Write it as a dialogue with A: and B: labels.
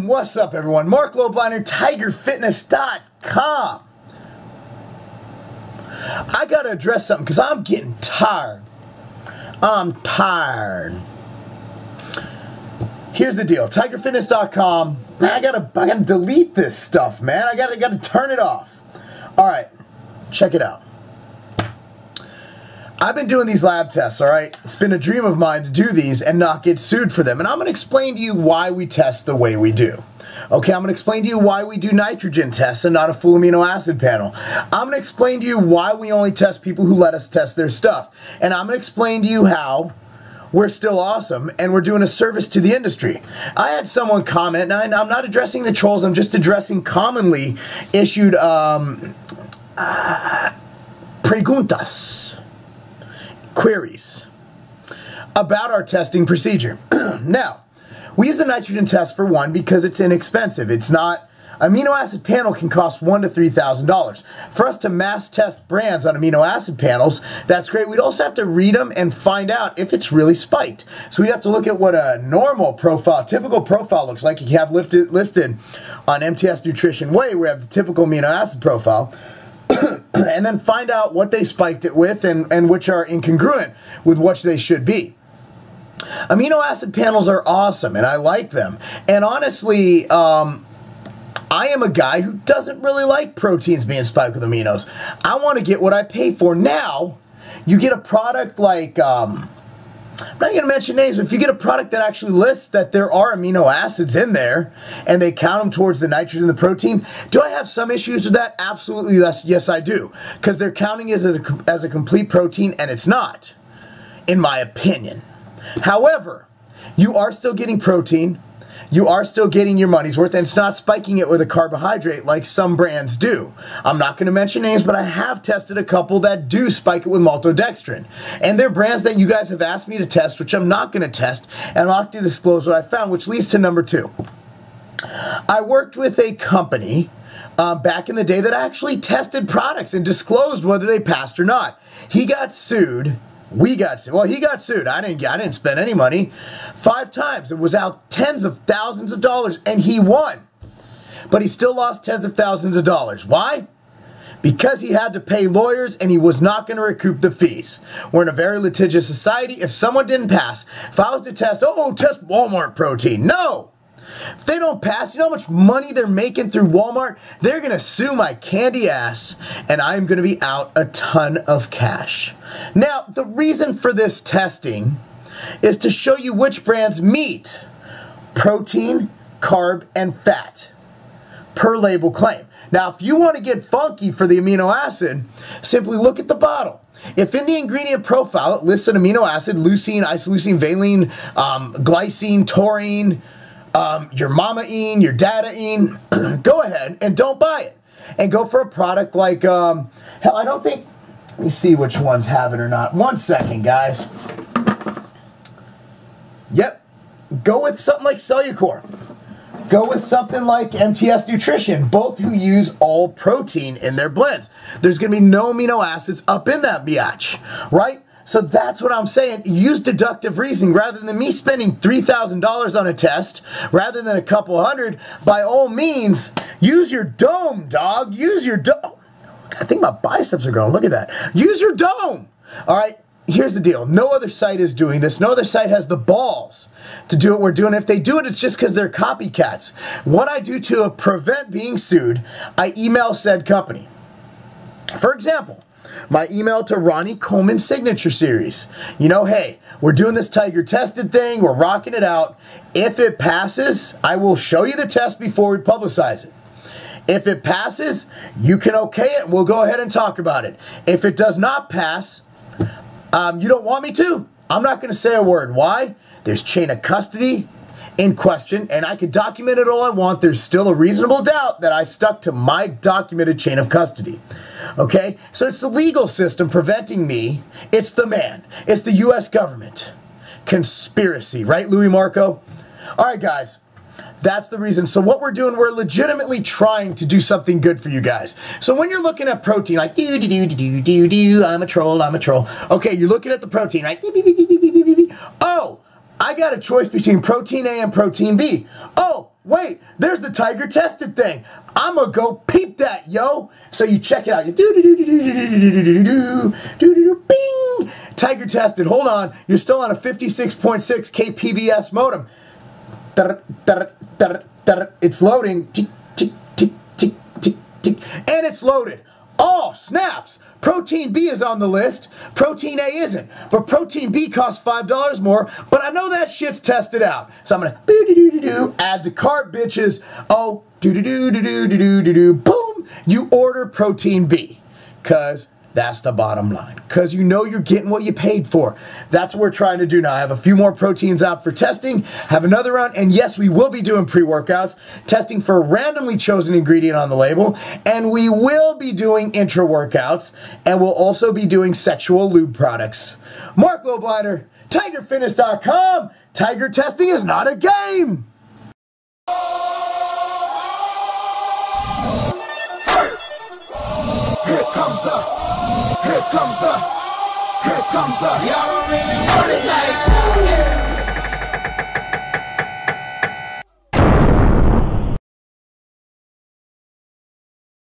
A: What's up, everyone? Marc Lobliner, TigerFitness.com. I gotta address something because I'm getting tired. I'm tired. Here's the deal. TigerFitness.com. Man, I gotta delete this stuff, man. I gotta turn it off. All right, check it out. I've been doing these lab tests, all right? It's been a dream of mine to do these and not get sued for them. And I'm going to explain to you why we test the way we do. Okay, I'm going to explain to you why we do nitrogen tests and not a full amino acid panel. I'm going to explain to you why we only test people who let us test their stuff. And I'm going to explain to you how we're still awesome and we're doing a service to the industry. I had someone comment, and I'm not addressing the trolls, I'm just addressing commonly issued preguntas. Queries about our testing procedure. Now, we use the nitrogen test for one because it's inexpensive. It's not, amino acid panel can cost $1,000 to $3,000. For us to mass test brands on amino acid panels, that's great. We'd also have to read them and find out if it's really spiked. So we'd have to look at what a normal profile, typical profile looks like. You have listed on MTS Nutrition Way, we have the typical amino acid profile. And then find out what they spiked it with and which are incongruent with what they should be. Amino acid panels are awesome and I like them. And honestly, I am a guy who doesn't really like proteins being spiked with aminos. I want to get what I pay for. Now, you get a product like, I'm not going to mention names, but if you get a product that actually lists that there are amino acids in there and they count them towards the nitrogen and the protein, do I have some issues with that? Absolutely, yes I do. Because they're counting it as a complete protein and it's not, in my opinion. However, you are still getting protein, you are still getting your money's worth, and it's not spiking it with a carbohydrate like some brands do. I'm not going to mention names, but I have tested a couple that do spike it with maltodextrin. And they're brands that you guys have asked me to test, which I'm not going to test, and I'm not going to disclose what I found, which leads to number two. I worked with a company back in the day that actually tested products and disclosed whether they passed or not. He got sued. We got sued. Well, he got sued. I didn't spend any money. 5 times. It was out tens of thousands of dollars, and he won. But he still lost tens of thousands of dollars. Why? Because he had to pay lawyers, and he was not going to recoup the fees. We're in a very litigious society. If someone didn't pass, if I was to test, test Walmart protein. No! If they don't pass, you know how much money they're making through Walmart? They're going to sue my candy ass, and I'm going to be out a ton of cash. Now, the reason for this testing is to show you which brands meet protein, carb, and fat per label claim. Now, if you want to get funky for the amino acid, simply look at the bottle. If in the ingredient profile it lists an amino acid, leucine, isoleucine, valine, glycine, taurine, your mama-ine, your dada-ine, go ahead and don't buy it. And go for a product like, hell, I don't think, let me see which ones have it or not. 1 second, guys. Yep. Go with something like Cellucor. Go with something like MTS Nutrition, both who use all protein in their blends. There's going to be no amino acids up in that biatch, right? So that's what I'm saying. Use deductive reasoning. Rather than me spending $3,000 on a test, rather than a couple hundred, by all means, use your dome, dog. Use your dome. I think my biceps are growing. Look at that. Use your dome. All right, here's the deal. No other site is doing this. No other site has the balls to do what we're doing. If they do it, it's just because they're copycats. What I do to prevent being sued, I email said company. For example, my email to Ronnie Coleman Signature Series. You know, hey, we're doing this Tiger tested thing. We're rocking it out. If it passes, I will show you the test before we publicize it. If it passes, you can okay it. We'll go ahead and talk about it. If it does not pass, you don't want me to, I'm not going to say a word. Why? There's chain of custody in question, and I can document it all I want. There's still a reasonable doubt that I stuck to my documented chain of custody. Okay? So it's the legal system preventing me. It's the man. It's the U.S. government. Conspiracy. Right, Louis Marco? All right, guys. That's the reason. So what we're doing, we're legitimately trying to do something good for you guys. So when you're looking at protein, like I'm a troll, I'm a troll. Okay, you're looking at the protein, right? Oh, I got a choice between protein A and protein B. Oh, wait, there's the Tiger tested thing. I'm gonna go peep that, yo. So you check it out. You do bing. Tiger tested. Hold on. You're still on a 56.6 kpbs modem. It's loading. Tick, tick, tick, tick, tick, tick. And it's loaded. Oh, snaps! Protein B is on the list. Protein A isn't. But Protein B costs $5 more, but I know that shit's tested out. So I'm gonna add to cart, bitches. Oh, boom! You order Protein B. Cause that's the bottom line. Because you know you're getting what you paid for. That's what we're trying to do now. I have a few more proteins out for testing, have another round, and yes, we will be doing pre-workouts, testing for a randomly chosen ingredient on the label, and we will be doing intra-workouts, and we'll also be doing sexual lube products. Marc Lobliner, TigerFitness.com. Tiger testing is not a game.
B: Here comes the, y'all don't really want it like